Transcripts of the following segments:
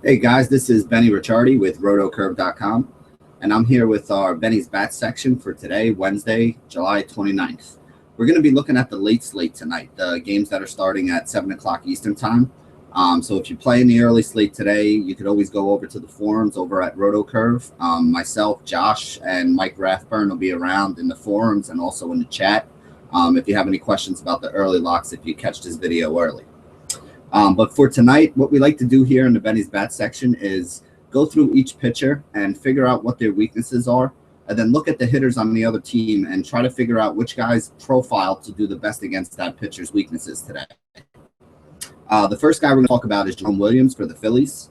Hey guys, this is Benny Ricciardi with rotocurve.com, and I'm here with our Benny's Bat section for today, Wednesday, July 29th. We're going to be looking at the late slate tonight, the games that are starting at 7 o'clock Eastern time. So if you play in the early slate today, you could always go over to the forums over at RotoCurve. Myself, Josh, and Mike Rathburn will be around in the forums and also in the chat if you have any questions about the early locks if you catch this video early. But for tonight, what we like to do here in the Benny's Bat section is go through each pitcher and figure out what their weaknesses are, and then look at the hitters on the other team and try to figure out which guy's profile to do the best against that pitcher's weaknesses today. The first guy we're going to talk about is Jerome Williams for the Phillies.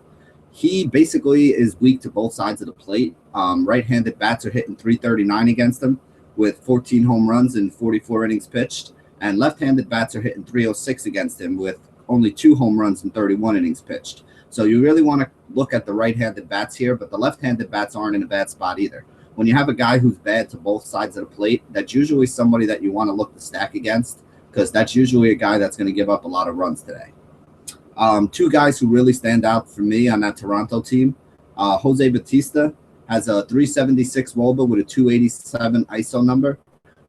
He basically is weak to both sides of the plate. Right-handed bats are hitting .339 against him with 14 home runs and 44 innings pitched, and left-handed bats are hitting .306 against him with only 2 home runs and 31 innings pitched. So you really want to look at the right-handed bats here, but the left-handed bats aren't in a bad spot either. When you have a guy who's bad to both sides of the plate, that's usually somebody that you want to look to stack against, because that's usually a guy that's going to give up a lot of runs today. Two guys who really stand out for me on that Toronto team, Jose Bautista has a .376 WOBA with a .287 ISO number.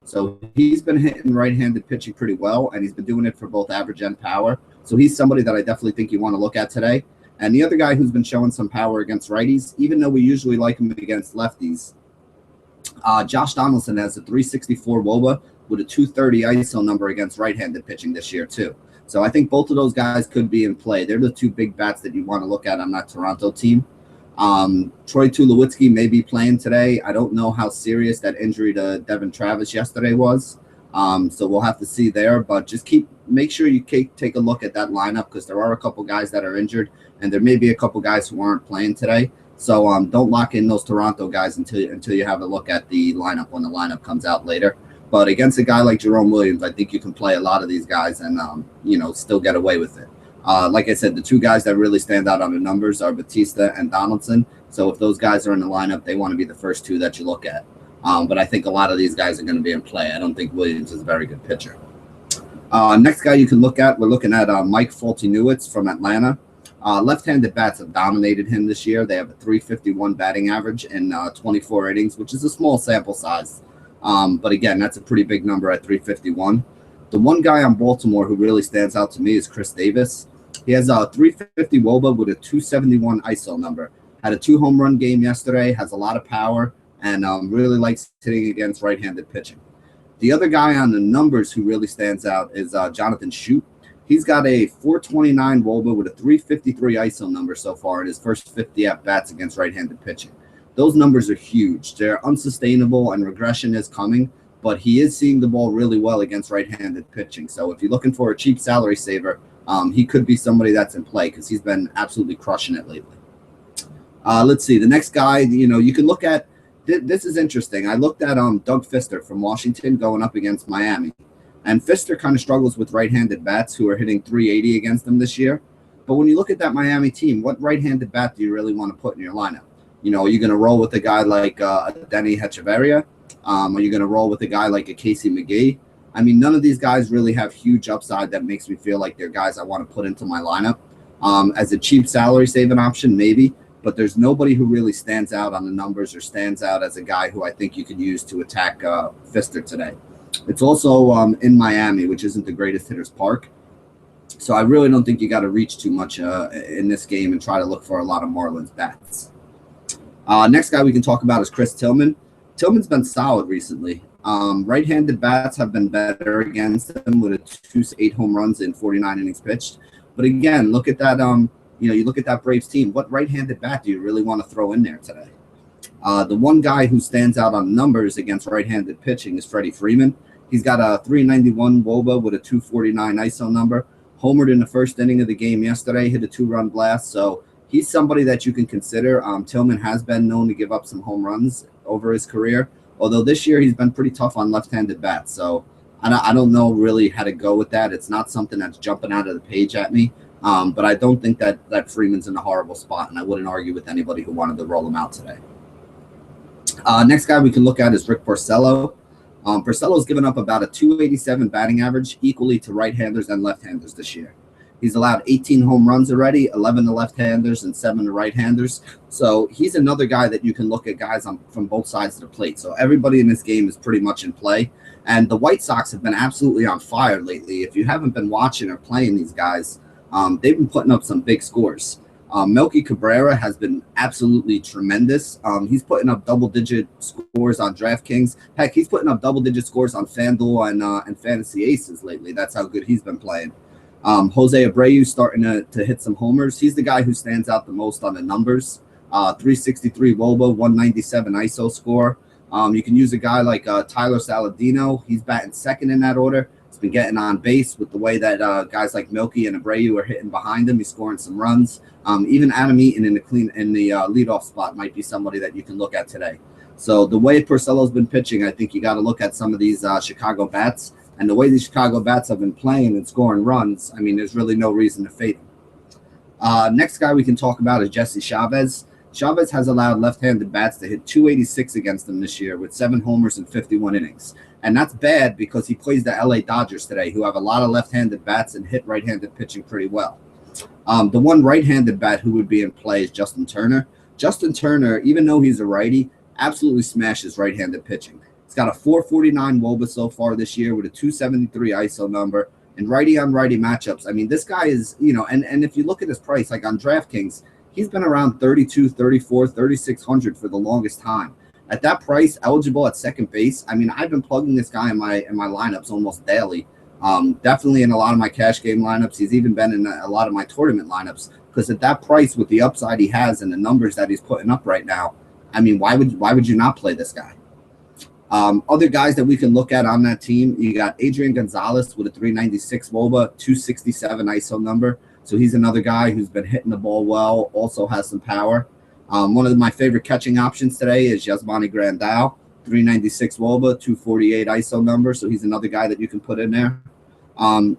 So he's been hitting right-handed pitching pretty well, and he's been doing it for both average and power. So he's somebody that I definitely think you want to look at today. And the other guy who's been showing some power against righties, even though we usually like him against lefties, Josh Donaldson has a .364 WOBA with a .230 ISO number against right-handed pitching this year too. So I think both of those guys could be in play. They're the two big bats that you want to look at on that Toronto team. Troy Tulowitzki may be playing today. I don't know how serious that injury to Devin Travis yesterday was. So we'll have to see there, but just make sure you take a look at that lineup, because there are a couple guys that are injured, and there may be a couple guys who aren't playing today. So don't lock in those Toronto guys until you have a look at the lineup when the lineup comes out later. But against a guy like Jerome Williams, I think you can play a lot of these guys and still get away with it. Like I said, the two guys that really stand out on the numbers are Bautista and Donaldson. So if those guys are in the lineup, they want to be the first two that you look at. But I think a lot of these guys are going to be in play. I don't think Williams is a very good pitcher. Next guy you can look at, we're looking at Mike Foltynewicz from Atlanta. Left-handed bats have dominated him this year. They have a .351 batting average in 24 innings, which is a small sample size. But again, that's a pretty big number at .351. The one guy on Baltimore who really stands out to me is Chris Davis. He has a .350 WOBA with a .271 ISO number. Had a 2-home run game yesterday, has a lot of power, and really likes hitting against right-handed pitching. The other guy on the numbers who really stands out is Jonathan Shute. He's got a .429 WOBA with a .353 ISO number so far in his first 50 at-bats against right-handed pitching. Those numbers are huge. They're unsustainable, and regression is coming, but he is seeing the ball really well against right-handed pitching. So if you're looking for a cheap salary saver, he could be somebody that's in play, because he's been absolutely crushing it lately. Let's see. The next guy, you can look at. This is interesting. I looked at Doug Fister from Washington going up against Miami. And Fister kind of struggles with right-handed bats who are hitting .380 against them this year. But when you look at that Miami team, what right-handed bat do you really want to put in your lineup? Are you going to roll with a guy like Denny Hechavarria? Are you going to roll with a guy like a Casey McGee? I mean, none of these guys really have huge upside that makes me feel like they're guys I want to put into my lineup. As a cheap salary saving option, maybe. But there's nobody who really stands out on the numbers or stands out as a guy who I think you could use to attack Fister today. It's also in Miami, which isn't the greatest hitter's park. So I really don't think you got to reach too much in this game and try to look for a lot of Marlins bats. Next guy we can talk about is Chris Tillman. Tillman's been solid recently. Right-handed bats have been better against him with a 2-8 home runs in 49 innings pitched. But again, look at that. You look at that Braves team. What right-handed bat do you really want to throw in there today? The one guy who stands out on numbers against right-handed pitching is Freddie Freeman. He's got a .391 WOBA with a .249 ISO number. Homered in the first inning of the game yesterday, hit a 2-run blast. So he's somebody that you can consider. Tillman has been known to give up some home runs over his career, although this year he's been pretty tough on left-handed bats. So I don't know really how to go with that. It's not something that's jumping out of the page at me. But I don't think that Freeman's in a horrible spot, and I wouldn't argue with anybody who wanted to roll him out today. Next guy we can look at is Rick Porcello. Porcello's given up about a .287 batting average, equally to right-handers and left-handers this year. He's allowed 18 home runs already, 11 to left-handers and 7 to right-handers. So he's another guy that you can look at guys from both sides of the plate. So everybody in this game is pretty much in play. And the White Sox have been absolutely on fire lately. If you haven't been watching or playing these guys, they've been putting up some big scores. Melky Cabrera has been absolutely tremendous. He's putting up double-digit scores on DraftKings. Heck, he's putting up double-digit scores on FanDuel and Fantasy Aces lately. That's how good he's been playing. Jose Abreu starting to hit some homers. He's the guy who stands out the most on the numbers. 363 WOBA, 197 ISO score. You can use a guy like Tyler Saladino. He's batting second in that order. He's been getting on base with the way that guys like Melky and Abreu are hitting behind him. He's scoring some runs. Even Adam Eaton in the leadoff spot might be somebody that you can look at today. So the way Porcello's been pitching, I think you got to look at some of these Chicago bats. And the way these Chicago bats have been playing and scoring runs, I mean, there's really no reason to fade them. Next guy we can talk about is Jesse Chavez. Chavez has allowed left-handed bats to hit 286 against him this year with 7 homers in 51 innings. And that's bad because he plays the LA Dodgers today, who have a lot of left-handed bats and hit right-handed pitching pretty well. The one right-handed bat who would be in play is Justin Turner. Justin Turner, even though he's a righty, absolutely smashes right-handed pitching. He's got a 449 WOBA so far this year with a 273 ISO number. And righty-on-righty matchups, I mean, this guy is, and if you look at his price, like on DraftKings, he's been around 32, 34, 3,600 for the longest time. At that price, eligible at second base, I mean, I've been plugging this guy in my lineups almost daily. Definitely in a lot of my cash game lineups. He's even been in a lot of my tournament lineups because at that price, with the upside he has and the numbers that he's putting up right now, I mean, why would you not play this guy? Other guys that we can look at on that team, you got Adrian Gonzalez with a 396 WOBA, 267 ISO number. So he's another guy who's been hitting the ball well, also has some power. One of my favorite catching options today is Yasmani Grandal, 396 WOBA, 248 ISO number. So he's another guy that you can put in there.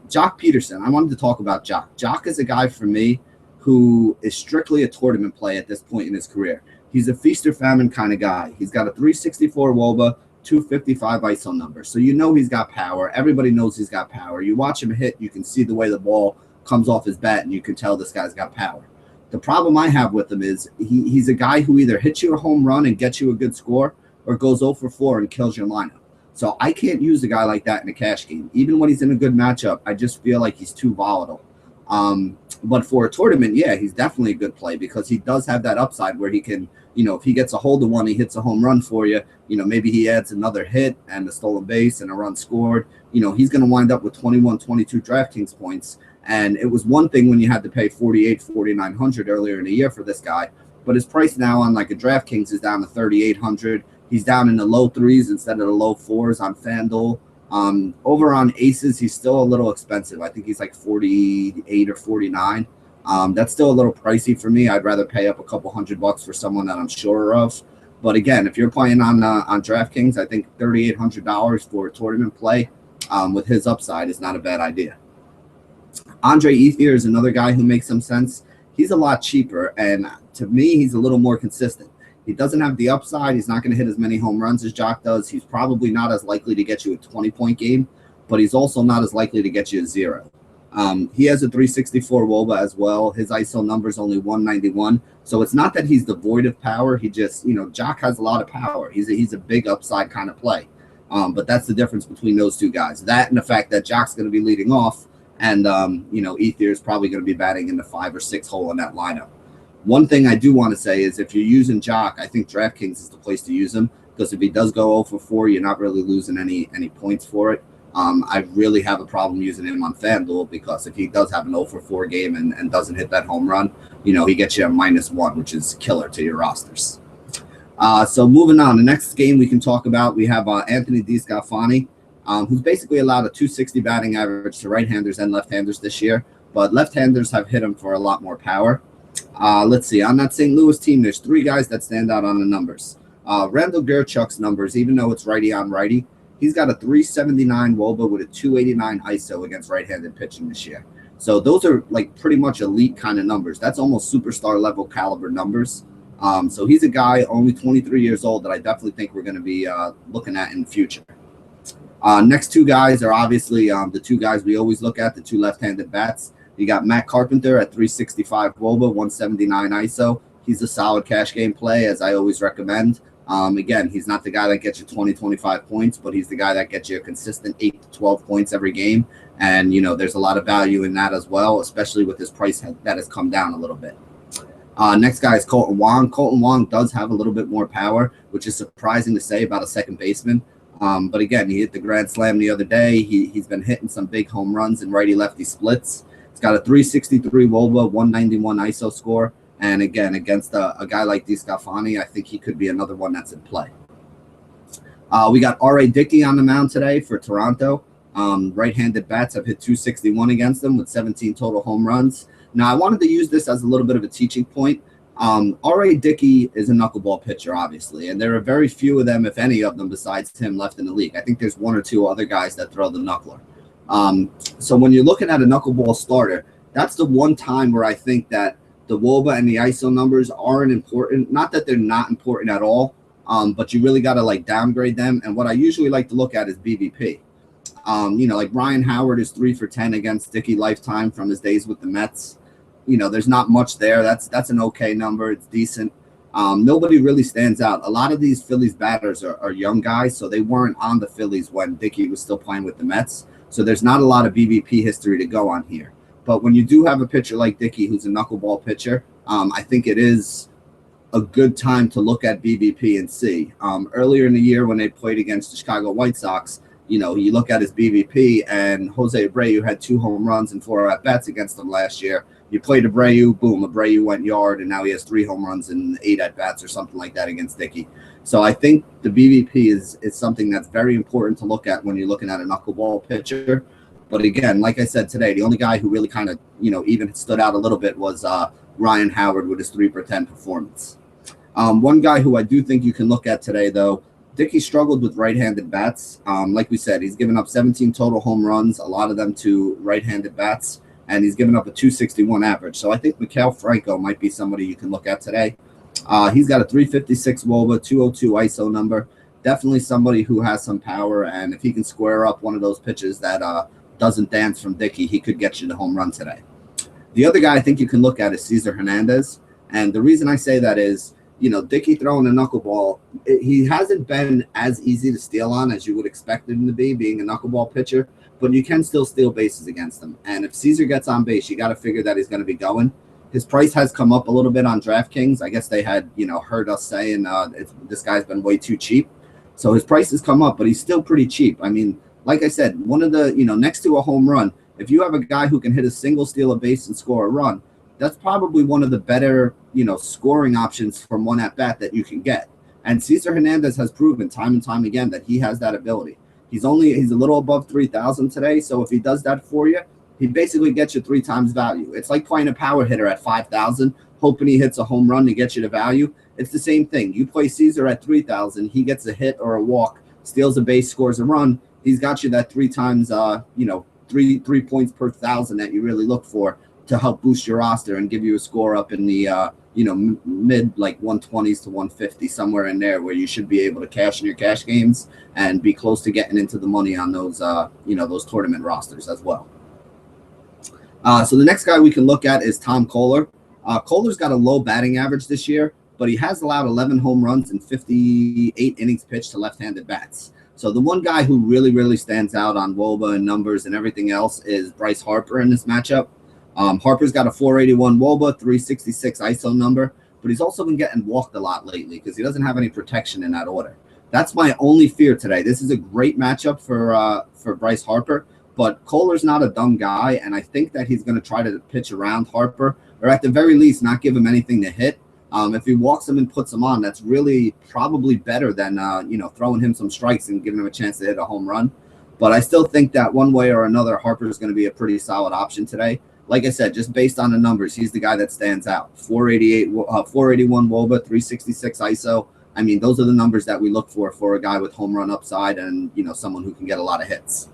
Jock Peterson, I wanted to talk about Jock. Jock is a guy for me who is strictly a tournament play at this point in his career. He's a feast or famine kind of guy. He's got a 364 WOBA, 255 ISO number. So you know he's got power. Everybody knows he's got power. You watch him hit, you can see the way the ball comes off his bat, and you can tell this guy's got power. The problem I have with him is he's a guy who either hits you a home run and gets you a good score or goes 0 for 4 and kills your lineup. So I can't use a guy like that in a cash game. Even when he's in a good matchup, I just feel like he's too volatile. But for a tournament, yeah, he's definitely a good play because he does have that upside where he can, if he gets a hold of one, he hits a home run for you. Maybe he adds another hit and a stolen base and a run scored. He's going to wind up with 21, 22 DraftKings points. And it was one thing when you had to pay $4,900 earlier in the year for this guy. But his price now on like a DraftKings is down to $3,800. He's down in the low 3s instead of the low 4s on FanDuel. Over on Aces, he's still a little expensive. I think he's like 48 or 49. That's still a little pricey for me. I'd rather pay up a couple $100 for someone that I'm sure of. But again, if you're playing on DraftKings, I think $3,800 for a tournament play with his upside is not a bad idea. Andre Ethier is another guy who makes some sense. He's a lot cheaper, and to me, he's a little more consistent. He doesn't have the upside. He's not going to hit as many home runs as Jock does. He's probably not as likely to get you a 20-point game, but he's also not as likely to get you a 0. He has a 364 WOBA as well. His ISO number is only 191. So it's not that he's devoid of power. He just, Jock has a lot of power. He's a big upside kind of play. But that's the difference between those two guys. That and the fact that Jock's going to be leading off, and Ethier is probably going to be batting in the 5 or 6 hole in that lineup. One thing I do want to say is if you're using Jock, I think DraftKings is the place to use him because if he does go 0 for 4, you're not really losing any points for it. I really have a problem using him on FanDuel because if he does have an 0 for 4 game and doesn't hit that home run, he gets you a -1, which is killer to your rosters. So moving on, the next game we can talk about, we have Anthony DeSclafani, who's basically allowed a 260 batting average to right-handers and left-handers this year, but left-handers have hit him for a lot more power. Let's see, on that St. Louis team, there's 3 guys that stand out on the numbers. Randall Gerchuk's numbers, even though it's righty on righty, he's got a 379 WOBA with a 289 ISO against right-handed pitching this year. So those are like pretty much elite kind of numbers. That's almost superstar level caliber numbers. So he's a guy only 23 years old that I definitely think we're going to be looking at in the future. Next 2 guys are obviously the 2 guys we always look at, the 2 left-handed bats. You got Matt Carpenter at 365 WOBA, 179 ISO. He's a solid cash game play, as I always recommend. Again, he's not the guy that gets you 20, 25 points, but he's the guy that gets you a consistent 8 to 12 points every game. And, there's a lot of value in that as well, especially with his price that has come down a little bit. Next guy is Colton Wong. Colton Wong does have a little bit more power, which is surprising to say about a second baseman. But again, he hit the grand slam the other day. He's been hitting some big home runs in righty-lefty splits. He's got a 363 WOBA, 191 ISO score. And again, against a guy like DeScalfani, I think he could be another one that's in play. We got R.A. Dickey on the mound today for Toronto. Right-handed bats have hit 261 against them with 17 total home runs. Now, I wanted to use this as a little bit of a teaching point. R.A. Dickey is a knuckleball pitcher, obviously, and there are very few of them, if any of them, besides him left in the league. I think there's one or two other guys that throw the knuckler. So when you're looking at a knuckleball starter, that's the one time where I think that the WOBA and the ISO numbers aren't important. Not that they're not important at all, but you really got to downgrade them. And what I usually like to look at is BVP. Like Ryan Howard is 3 for 10 against Dickey lifetime from his days with the Mets. There's not much there. That's an okay number. It's decent. Nobody really stands out. A lot of these Phillies batters are young guys, so they weren't on the Phillies when Dickey was still playing with the Mets. So there's not a lot of BVP history to go on here. But when you do have a pitcher like Dickey, who's a knuckleball pitcher, I think it is a good time to look at BVP and see. Earlier in the year when they played against the Chicago White Sox, you look at his BVP, and Jose Abreu had 2 home runs and 4 at-bats against them last year. You played Abreu, boom, Abreu went yard, and now he has 3 home runs and 8 at-bats or something like that against Dickey. So I think the BVP is something that's very important to look at when you're looking at a knuckleball pitcher. But again, like I said today, the only guy who really kind of, even stood out a little bit was Ryan Howard with his 3 for 10 performance. One guy who I do think you can look at today, though, Dickey struggled with right-handed bats. Like we said, he's given up 17 total home runs, a lot of them to right-handed bats, and he's given up a 261 average. So I think Miguel Franco might be somebody you can look at today. He's got a 356 WOBA, 202 ISO number. Definitely somebody who has some power, and if he can square up one of those pitches that doesn't dance from Dickey, he could get you the home run today. The other guy I think you can look at is Cesar Hernandez, and the reason I say that is, Dickey throwing a knuckleball, he hasn't been as easy to steal on as you would expect him to be, being a knuckleball pitcher, but you can still steal bases against him. And if Cesar gets on base, you got to figure that he's going to be going. His price has come up a little bit on DraftKings. I guess they had, heard us saying this guy's been way too cheap. So his price has come up, but he's still pretty cheap. I mean, like I said, one of the, next to a home run, if you have a guy who can hit a single, steal a base, and score a run, that's probably one of the better, scoring options from one at bat that you can get. And Cesar Hernandez has proven time and time again that he has that ability. He's a little above 3,000 today. So if he does that for you, he basically gets you 3 times value. It's like playing a power hitter at 5,000, hoping he hits a home run to get you the value. It's the same thing. You play Cesar at 3,000, he gets a hit or a walk, steals a base, scores a run. He's got you that 3 times, 3 points per 1,000 that you really look for to help boost your roster and give you a score up in the, mid 120s to 150, somewhere in there, where you should be able to cash in your cash games and be close to getting into the money on those, those tournament rosters as well. So the next guy we can look at is Tom Kohler. Kohler's got a low batting average this year, but he has allowed 11 home runs and 58 innings pitched to left-handed bats. So the one guy who really, really stands out on WOBA and numbers and everything else is Bryce Harper in this matchup. Harper's got a 481 WOBA, 366 ISO number, but he's also been getting walked a lot lately because he doesn't have any protection in that order. That's my only fear today. This is a great matchup for Bryce Harper, but Kohler's not a dumb guy, and I think that he's going to try to pitch around Harper, or at the very least not give him anything to hit. If he walks him and puts him on, that's really probably better than throwing him some strikes and giving him a chance to hit a home run. But I still think that one way or another, Harper is going to be a pretty solid option today. Like I said, just based on the numbers, he's the guy that stands out. 481 WOBA, 366 ISO. I mean, those are the numbers that we look for a guy with home run upside and, someone who can get a lot of hits.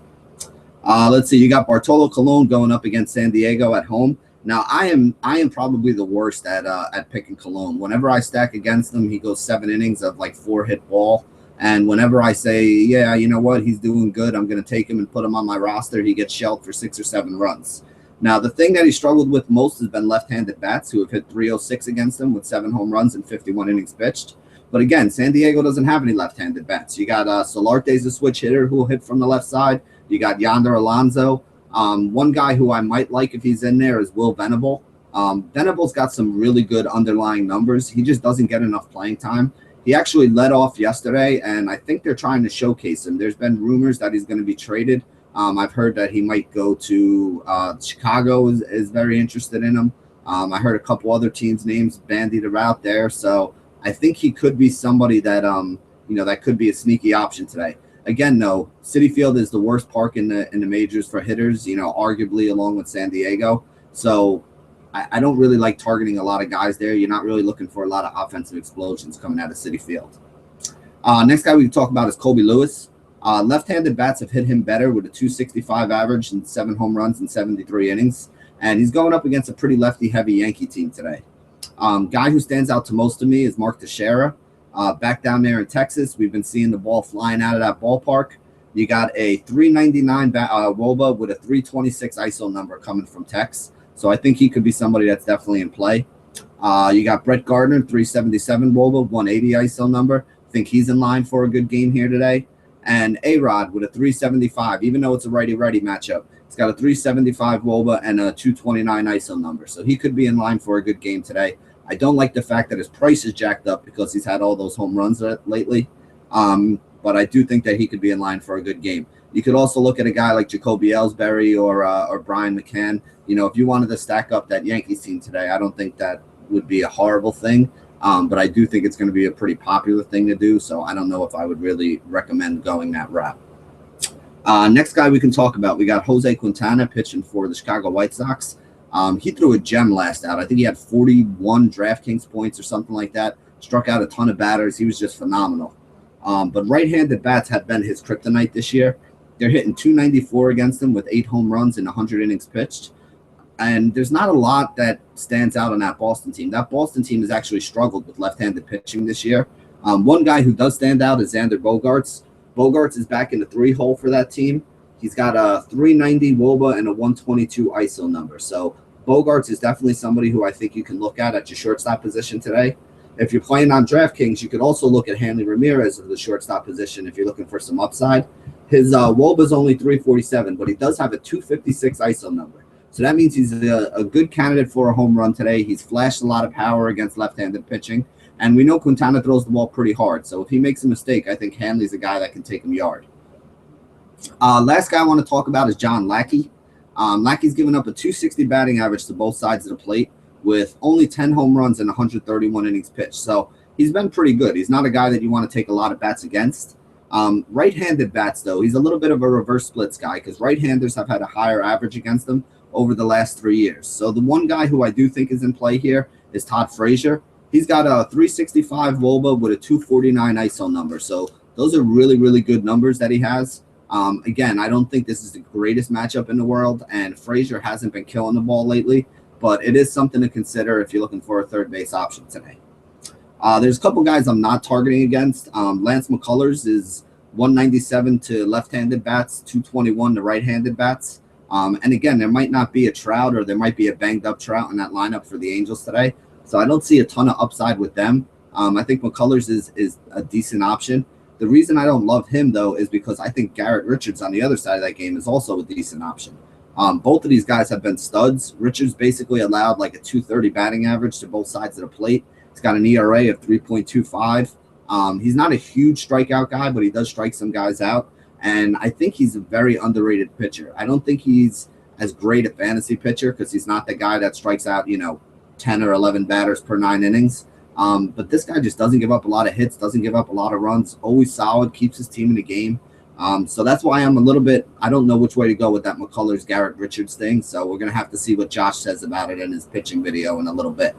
Let's see. You got Bartolo Colon going up against San Diego at home. Now, I am probably the worst at picking Colon. Whenever I stack against him, he goes 7 innings of 4-hit ball. And whenever I say, yeah, you know what, he's doing good, I'm going to take him and put him on my roster, he gets shelled for 6 or 7 runs. Now, the thing that he struggled with most has been left-handed bats who have hit 306 against him with 7 home runs and 51 innings pitched. But again, San Diego doesn't have any left-handed bats. You got Solarte's a switch hitter who will hit from the left side. You got Yonder Alonso. One guy who I might like if he's in there is Will Venable. Venable's got some really good underlying numbers. He just doesn't get enough playing time. He actually led off yesterday, and I think they're trying to showcase him. There's been rumors that he's going to be traded. I've heard that he might go to Chicago is very interested in him. I heard a couple other teams' names bandied around there. So I think he could be somebody that, that could be a sneaky option today. Again, though, Citi Field is the worst park in the majors for hitters, arguably along with San Diego. So I don't really like targeting a lot of guys there. You're not really looking for a lot of offensive explosions coming out of Citi Field. Next guy we can talk about is Colby Lewis. Left-handed bats have hit him better with a 265 average and 7 home runs in 73 innings. And he's going up against a pretty lefty-heavy Yankee team today. Guy who stands out to most of me is Mark Teixeira. Back down there in Texas, we've been seeing the ball flying out of that ballpark. You got a 399 WOBA with a 326 ISO number coming from Tex. So I think he could be somebody that's definitely in play. You got Brett Gardner, 377 WOBA, 180 ISO number. I think he's in line for a good game here today. And A-Rod with a 375, even though it's a righty-righty matchup. It's got a 375 WOBA and a 229 ISO number. So he could be in line for a good game today. I don't like the fact that his price is jacked up because he's had all those home runs lately. But I do think that he could be in line for a good game. You could also look at a guy like Jacoby Ellsbury or Brian McCann. If you wanted to stack up that Yankees team today, I don't think that would be a horrible thing. But I do think it's going to be a pretty popular thing to do. So I don't know if I would really recommend going that route. Next guy we can talk about, we got Jose Quintana pitching for the Chicago White Sox. He threw a gem last out. I think he had 41 DraftKings points or something like that. Struck out a ton of batters. He was just phenomenal. But right-handed bats have been his kryptonite this year. They're hitting 294 against him with 8 home runs and 100 innings pitched. And there's not a lot that stands out on that Boston team. That Boston team has actually struggled with left-handed pitching this year. One guy who does stand out is Xander Bogaerts. Bogaerts is back in the 3-hole for that team. He's got a 390 WOBA and a 122 ISO number. So Bogaerts is definitely somebody who I think you can look at your shortstop position today. If you're playing on DraftKings, you could also look at Hanley Ramirez of the shortstop position if you're looking for some upside. His WOBA is only 347, but he does have a 256 ISO number. So that means he's a good candidate for a home run today. He's flashed a lot of power against left-handed pitching. And we know Quintana throws the ball pretty hard. So if he makes a mistake, I think Hanley's a guy that can take him yard. Last guy I want to talk about is John Lackey. Lackey's given up a 260 batting average to both sides of the plate with only 10 home runs and 131 innings pitched. So he's been pretty good. He's not a guy that you want to take a lot of bats against. Right-handed bats, though, he's a little bit of a reverse splits guy because right-handers have had a higher average against them over the last 3 years. So the one guy who I do think is in play here is Todd Frazier. He's got a 365 WOBA with a 249 ISO number. So those are really, really good numbers that he has. Again, I don't think this is the greatest matchup in the world, and Frazier hasn't been killing the ball lately, but it is something to consider if you're looking for a third base option today. There's a couple guys I'm not targeting against. Lance McCullers is 197 to left-handed bats, 221 to right-handed bats. And again, there might not be a Trout or there might be a banged-up Trout in that lineup for the Angels today. So I don't see a ton of upside with them. I think McCullers is a decent option. The reason I don't love him, though, is because I think Garrett Richards on the other side of that game is also a decent option. Both of these guys have been studs. Richards basically allowed like a 230 batting average to both sides of the plate. He's got an ERA of 3.25. He's not a huge strikeout guy, but he does strike some guys out. And I think he's a very underrated pitcher. I don't think he's as great a fantasy pitcher because he's not the guy that strikes out, 10 or 11 batters per 9 innings. But this guy just doesn't give up a lot of hits, doesn't give up a lot of runs, always solid, keeps his team in the game. So that's why I'm a little bit, I don't know which way to go with that McCullers Garrett Richards thing. So we're going to have to see what Josh says about it in his pitching video in a little bit.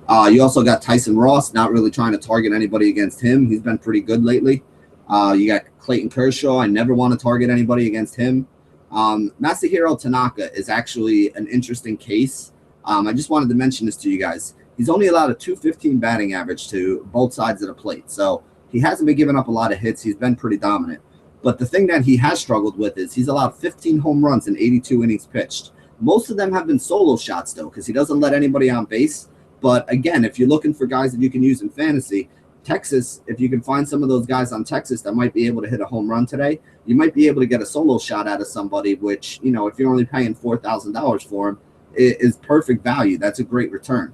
You also got Tyson Ross, not really trying to target anybody against him. He's been pretty good lately. You got Clayton Kershaw. I never want to target anybody against him. Masahiro Tanaka is actually an interesting case. I just wanted to mention this to you guys. He's only allowed a 215 batting average to both sides of the plate. So he hasn't been giving up a lot of hits. He's been pretty dominant. But the thing that he has struggled with is he's allowed 15 home runs in 82 innings pitched. Most of them have been solo shots, though, because he doesn't let anybody on base. But again, if you're looking for guys that you can use in fantasy, Texas, if you can find some of those guys on Texas that might be able to hit a home run today, you might be able to get a solo shot out of somebody, which, you know, if you're only paying $4,000 for him, is perfect value. That's a great return.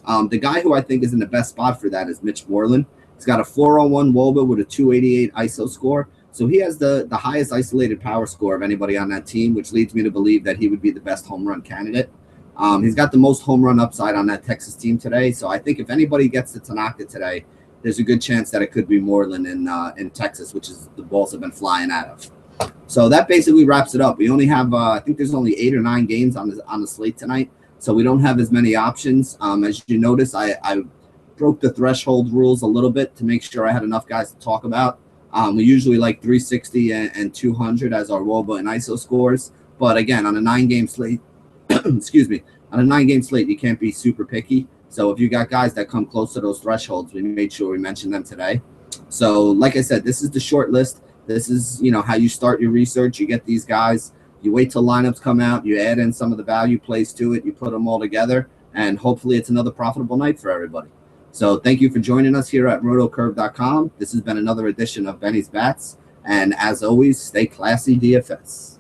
The guy who I think is in the best spot for that is Mitch Moreland. He's got a 401 WOBA with a 288 ISO score. So he has the highest isolated power score of anybody on that team, which leads me to believe that he would be the best home run candidate. He's got the most home run upside on that Texas team today. So I think if anybody gets to Tanaka today, there's a good chance that it could be Moreland in Texas, which is the balls have been flying out of. So that basically wraps it up. We only have, I think there's only 8 or 9 games on the slate tonight. So we don't have as many options. As you notice, I broke the threshold rules a little bit to make sure I had enough guys to talk about. We usually like 360 and 200 as our WOBA and ISO scores. But again, on a 9-game slate, excuse me, on a 9-game slate, you can't be super picky. So if you got guys that come close to those thresholds, we made sure we mentioned them today. So like I said, this is the short list. This is, you know, how you start your research. You get these guys, you wait till lineups come out, you add in some of the value plays to it, you put them all together, and hopefully it's another profitable night for everybody. So thank you for joining us here at rotocurve.com. This has been another edition of Benny's Bats. And as always, stay classy, DFS.